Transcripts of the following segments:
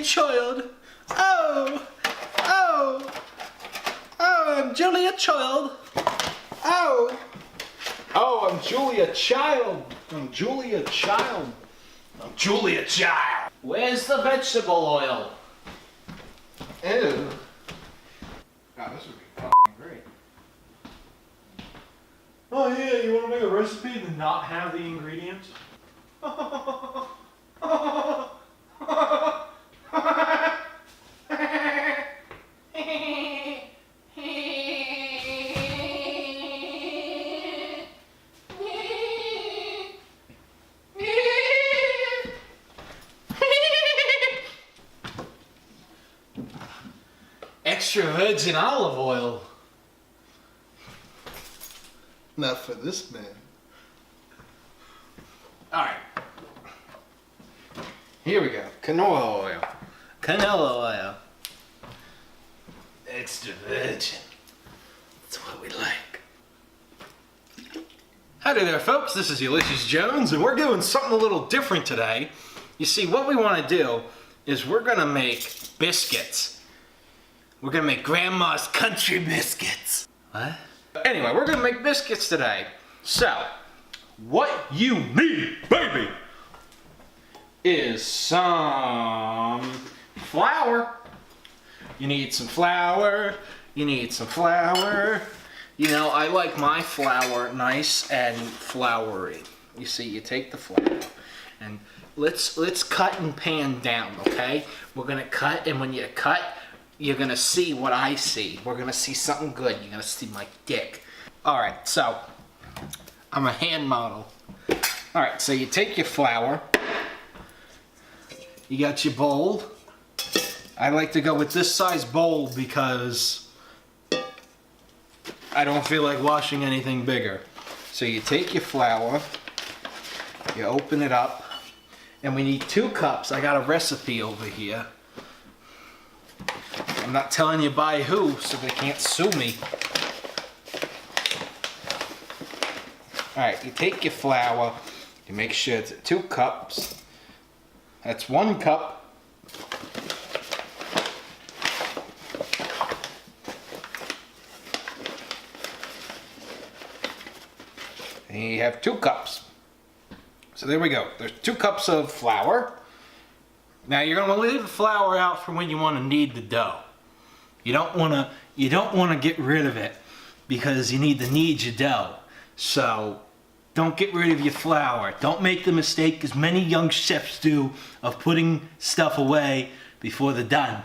Child. Oh, oh, oh, I'm Julia Child. Oh, oh, I'm Julia Child. I'm Julia Child. I'm Julia Child. Where's the vegetable oil? Ew. God, this would be fucking great. Oh yeah, you want to make a recipe and not have the ingredients? Extra virgin olive oil. Not for this man. Alright. Here we go. Canola oil. Canola oil. Extra virgin. That's what we like. Howdy there, folks. This is Ulysses Jones, and we're doing something a little different today. You see, what we want to do is we're going to make biscuits. We're going to make Grandma's country biscuits. What? Anyway, we're going to make biscuits today. So, what you need, baby, is some flour. You need some flour. You need some flour. You know, I like my flour nice and floury. You see, you take the flour and let's cut and pan down, okay? We're gonna cut, and when you cut, you're gonna see what I see. We're gonna see something good. You're gonna see my dick. All right, so I'm a hand model. All right, so you take your flour. You got your bowl. I like to go with this size bowl because I don't feel like washing anything bigger. So you take your flour, you open it up, and we need 2 cups. I got a recipe over here. I'm not telling you by who, so they can't sue me. Alright, you take your flour, you make sure it's at 2 cups. That's 1 cup. And you have 2 cups. So there we go. There's 2 cups of flour. Now you're going to leave the flour out for when you want to knead the dough. You don't want to get rid of it because you need to knead your dough. So don't get rid of your flour. Don't make the mistake as many young chefs do of putting stuff away before they're done.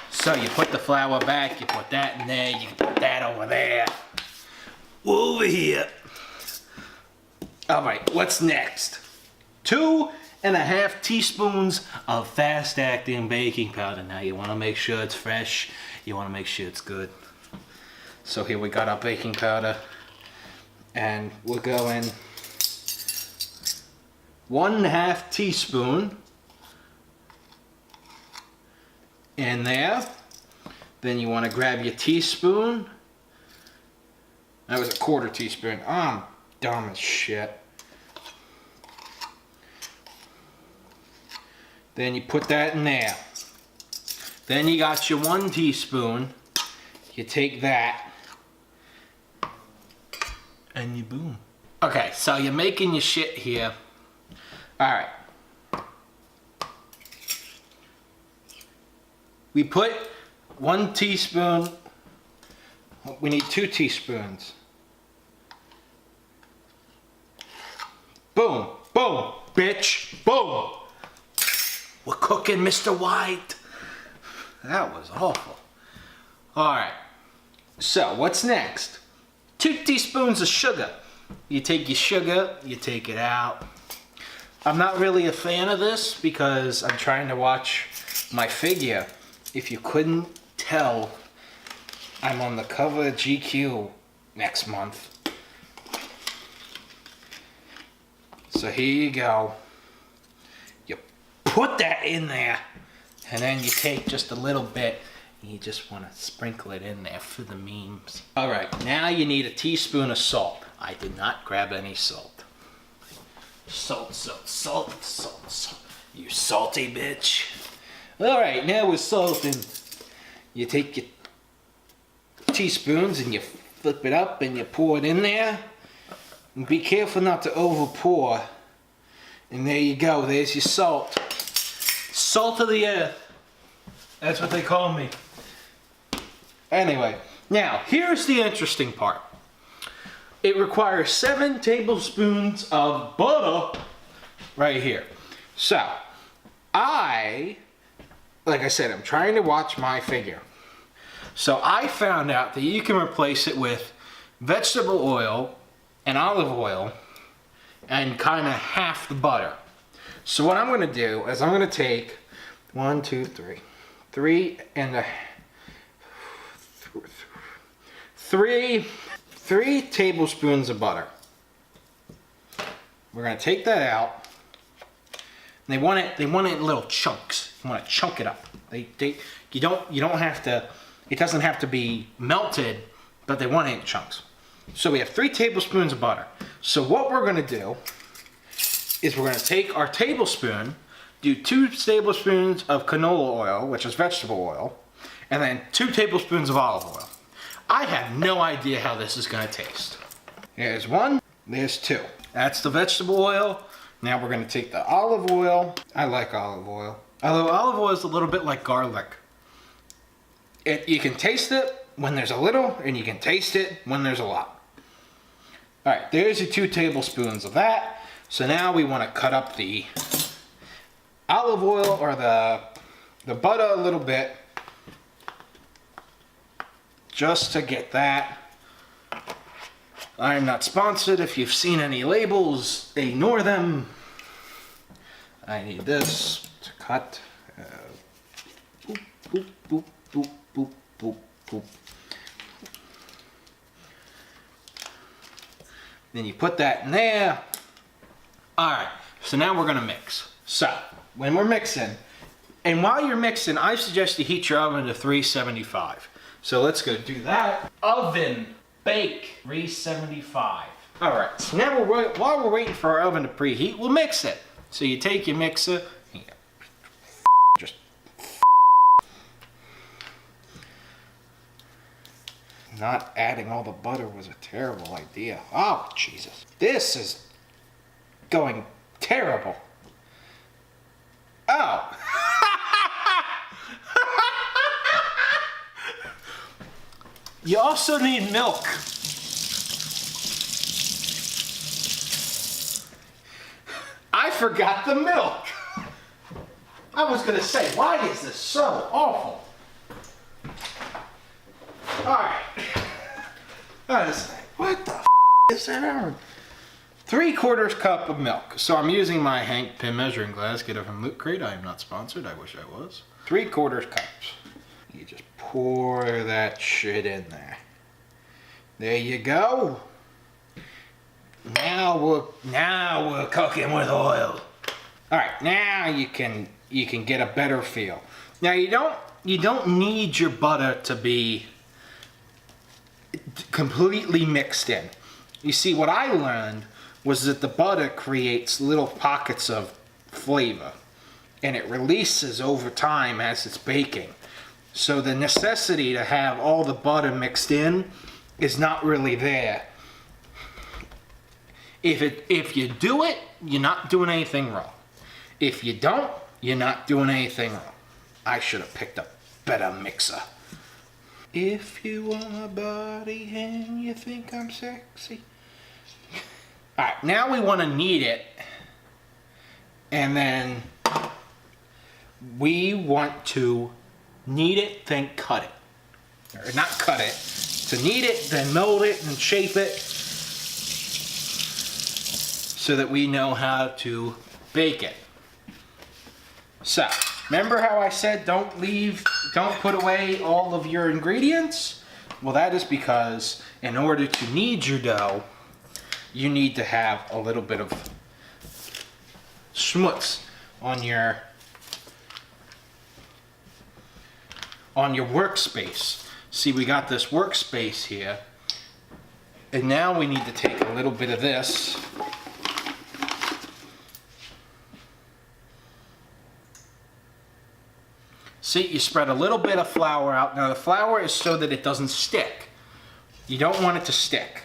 So you put the flour back, you put that in there, you put that over there. Over here. Alright, what's next? 2.5 teaspoons of fast-acting baking powder. Now you want to make sure it's fresh. You want to make sure it's good. So here we got our baking powder. And we're going 1.5 teaspoon in there. Then you want to grab your teaspoon. That was a 1/4 teaspoon. I'm dumb as shit. Then you put that in there. Then you got your 1 teaspoon. You take that. And you boom. Okay, so you're making your shit here. Alright. We put 1 teaspoon. We need 2 teaspoons. Boom. Boom. Bitch. Boom. We're cooking, Mr. White. That was awful. Alright. So, what's next? 2 teaspoons of sugar. You take your sugar, you take it out. I'm not really a fan of this because I'm trying to watch my figure. If you couldn't tell, I'm on the cover of GQ next month. So here you go. You put that in there, and then you take just a little bit, and you just want to sprinkle it in there for the memes. Alright, now you need a teaspoon of salt. I did not grab any salt. Salt, salt, salt, salt, salt. You salty bitch. Alright, now we're salting. You take your teaspoons and you flip it up and you pour it in there. And be careful not to over pour. And there you go, there's your salt. Salt of the earth. That's what they call me. Anyway, now here's the interesting part. It requires 7 tablespoons of butter right here. So, like I said, I'm trying to watch my figure. So I found out that you can replace it with vegetable oil and olive oil and kind of half the butter. So what I'm going to do is I'm going to take 3 tablespoons of butter. We're going to take that out. And they want it in little chunks. You want to chunk it up. You don't have to. It doesn't have to be melted, but they want it in chunks. So we have 3 tablespoons of butter. So what we're going to do is we're going to take our tablespoon, do 2 tablespoons of canola oil, which is vegetable oil, and then 2 tablespoons of olive oil. I have no idea how this is going to taste. There's 1, there's 2. That's the vegetable oil. Now we're going to take the olive oil. I like olive oil. Although olive oil is a little bit like garlic. You can taste it when there's a little, and you can taste it when there's a lot. Alright, there's your 2 tablespoons of that. So now we want to cut up the olive oil or the butter a little bit. Just to get that. I'm not sponsored. If you've seen any labels, ignore them. I need this to cut. Boop, boop, boop, boop, boop, boop, boop. Then you put that in there. Alright, so now we're going to mix. So, when we're mixing, and while you're mixing, I suggest you heat your oven to 375. So let's go do that. Oven, bake, 375. Alright, so now while we're waiting for our oven to preheat, we'll mix it. So you take your mixer, and just not adding all the butter was a terrible idea. Oh, Jesus. This is going terrible. Oh. You also need milk. I forgot the milk. I was going to say, why is this so awful? Alright. What the is that? 3/4 cup of milk. So I'm using my Hank Pym measuring glass. Get it from Loot Crate. I am not sponsored. I wish I was. 3/4 cups. You just pour that shit in there. There you go. Now we're cooking with oil. All right, now you can get a better feel. Now you don't need your butter to be completely mixed in. You see, what I learned was that the butter creates little pockets of flavor, and it releases over time as it's baking. So the necessity to have all the butter mixed in is not really there. If you do it, you're not doing anything wrong. If you don't, you're not doing anything wrong. I should have picked a better mixer. If you want a body and you think I'm sexy. Alright, now we want to knead it. And then we want to knead it, then cut it. Or not cut it. To knead it, then mold it and shape it. So that we know how to bake it. So, remember how I said don't put away all of your ingredients? Well, that is because in order to knead your dough, you need to have a little bit of schmutz on your workspace. See, we got this workspace here, and now we need to take a little bit of this See, you spread a little bit of flour out. Now the flour is so that it doesn't stick. You don't want it to stick.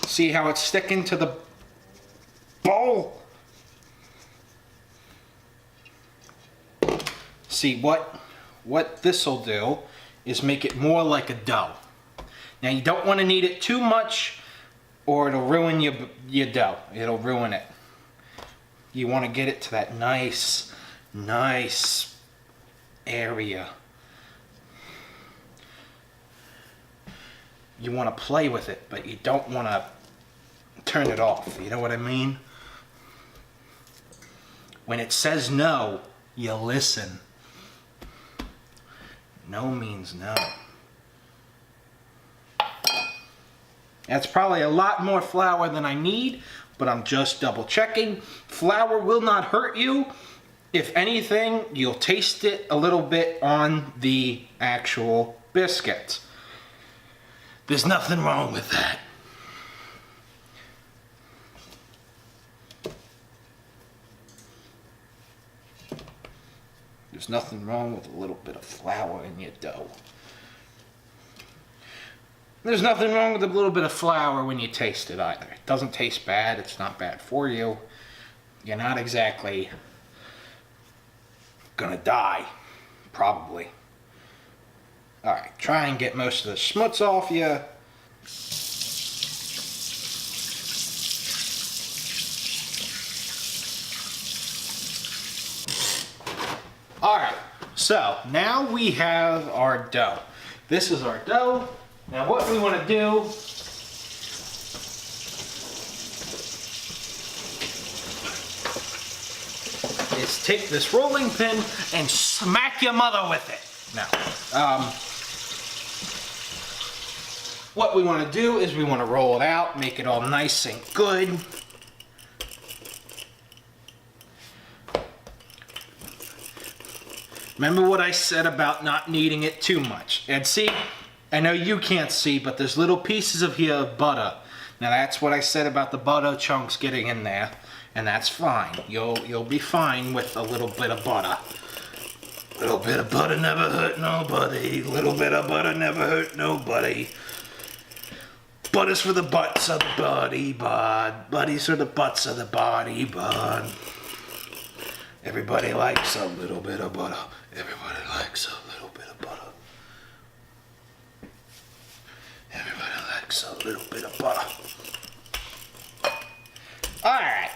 See how it's sticking to the bowl? See, what this will do is make it more like a dough. Now you don't want to knead it too much or it'll ruin your dough. It'll ruin it. You want to get it to that nice area. You want to play with it, but you don't want to turn it off. You know what I mean? When it says no, you listen. No means no. That's probably a lot more flour than I need, but I'm just double checking. Flour will not hurt you. If anything, you'll taste it a little bit on the actual biscuits. There's nothing wrong with that. There's nothing wrong with a little bit of flour in your dough. There's nothing wrong with a little bit of flour when you taste it either. It doesn't taste bad. It's not bad for you. You're not exactly gonna die, probably. All right, try and get most of the schmutz off you. All right, so now we have our dough. This is our dough. Now what we want to do is take this rolling pin and smack your mother with it. Now, what we want to do is we want to roll it out, make it all nice and good. Remember what I said about not kneading it too much. And see, I know you can't see, but there's little pieces of here of butter. Now that's what I said about the butter chunks getting in there, and that's fine. You'll be fine with a little bit of butter. Little bit of butter never hurt nobody. Little bit of butter never hurt nobody. Butter's for the butts of the body, bud. Buddies for the butts of the body, bud. Everybody likes a little bit of butter. Everybody likes a little bit of butter. Everybody likes a little bit of butter. Alright.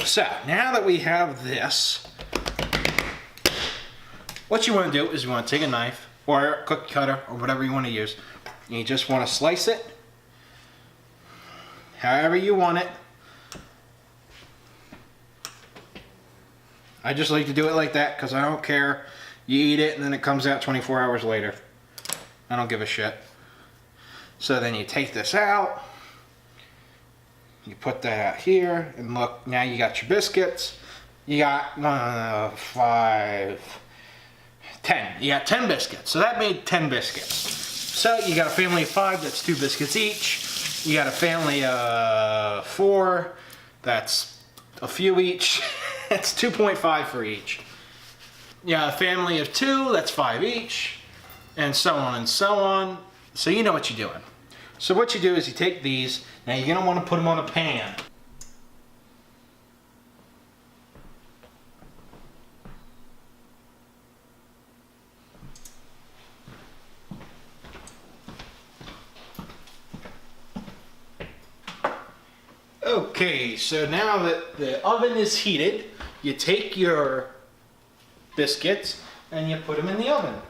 So, now that we have this, what you want to do is you want to take a knife or a cookie cutter or whatever you want to use. And you just want to slice it however you want it. I just like to do it like that because I don't care. You eat it and then it comes out 24 hours later. I don't give a shit. So then you take this out. You put that out here and look, now you got your biscuits. You got 10. You got 10 biscuits. So that made 10 biscuits. So you got a family of 5, that's 2 biscuits each. You got a family of 4, that's a few each. That's 2.5 for each. You got a family of 2, that's 5 each. And so on and so on. So you know what you're doing. So what you do is you take these, now you're gonna wanna put them on a pan. Okay, so now that the oven is heated, you take your biscuits and you put them in the oven.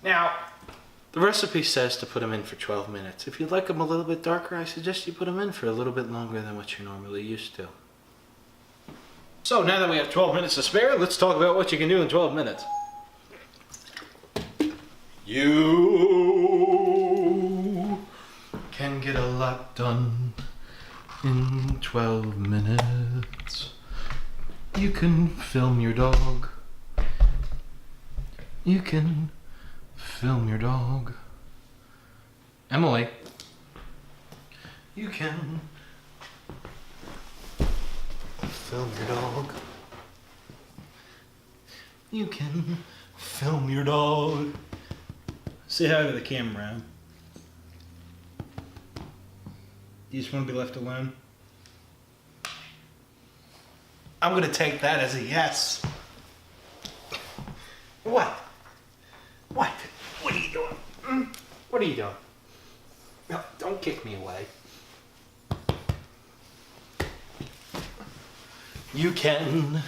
Now, the recipe says to put them in for 12 minutes. If you'd like them a little bit darker, I suggest you put them in for a little bit longer than what you're normally used to. So now that we have 12 minutes to spare, let's talk about what you can do in 12 minutes. You can get a lot done in 12 minutes. You can film your dog. You can film your dog. Emily, You can film your dog. You can film your dog. Say hi to the camera. You just want to be left alone? I'm gonna take that as a yes. What? What? What are you doing? What are you doing? No, don't kick me away. You can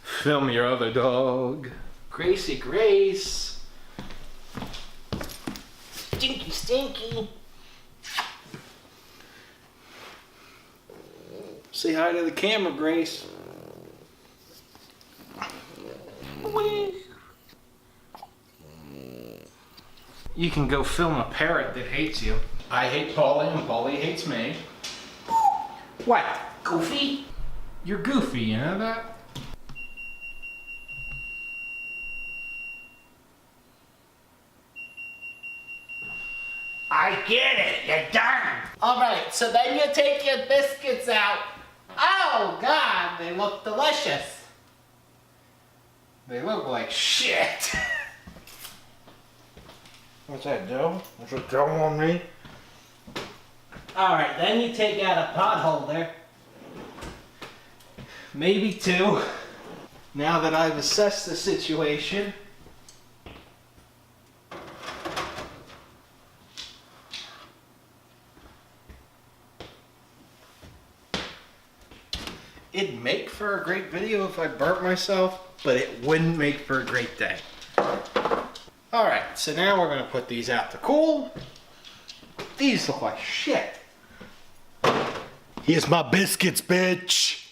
film your other dog. Gracie Grace. Stinky Stinky. Say hi to the camera, Grace. You can go film a parrot that hates you. I hate Polly and Polly hates me. What? Goofy? You're goofy, you know that? I get it, you're done. All right, so then you take your biscuits out. Oh, God, they look delicious. They look like shit. What's that, dough? What's that dough on me? All right, then you take out a pot holder. Maybe two. Now that I've assessed the situation, it'd make for a great video if I burnt myself, but it wouldn't make for a great day. Alright, so now we're gonna put these out to cool. These look like shit. Here's my biscuits, bitch.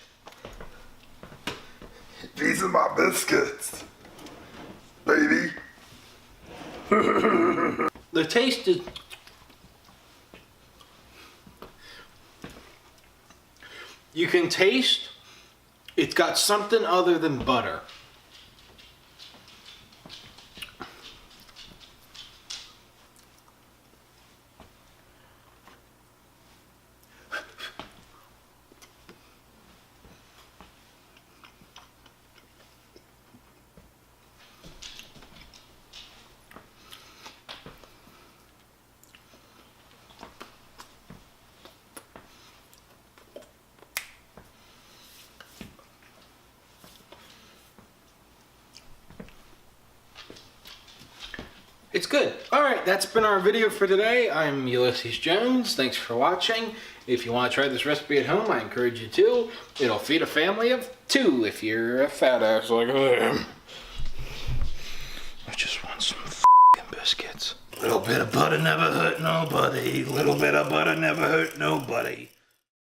These are my biscuits, baby. The taste is... You can taste it's got something other than butter. It's good. Alright, that's been our video for today. I'm Ulysses Jones. Thanks for watching. If you want to try this recipe at home, I encourage you to. It'll feed a family of 2 if you're a fat ass like I am. I just want some f***ing biscuits. Little bit of butter never hurt nobody. Little bit of butter never hurt nobody.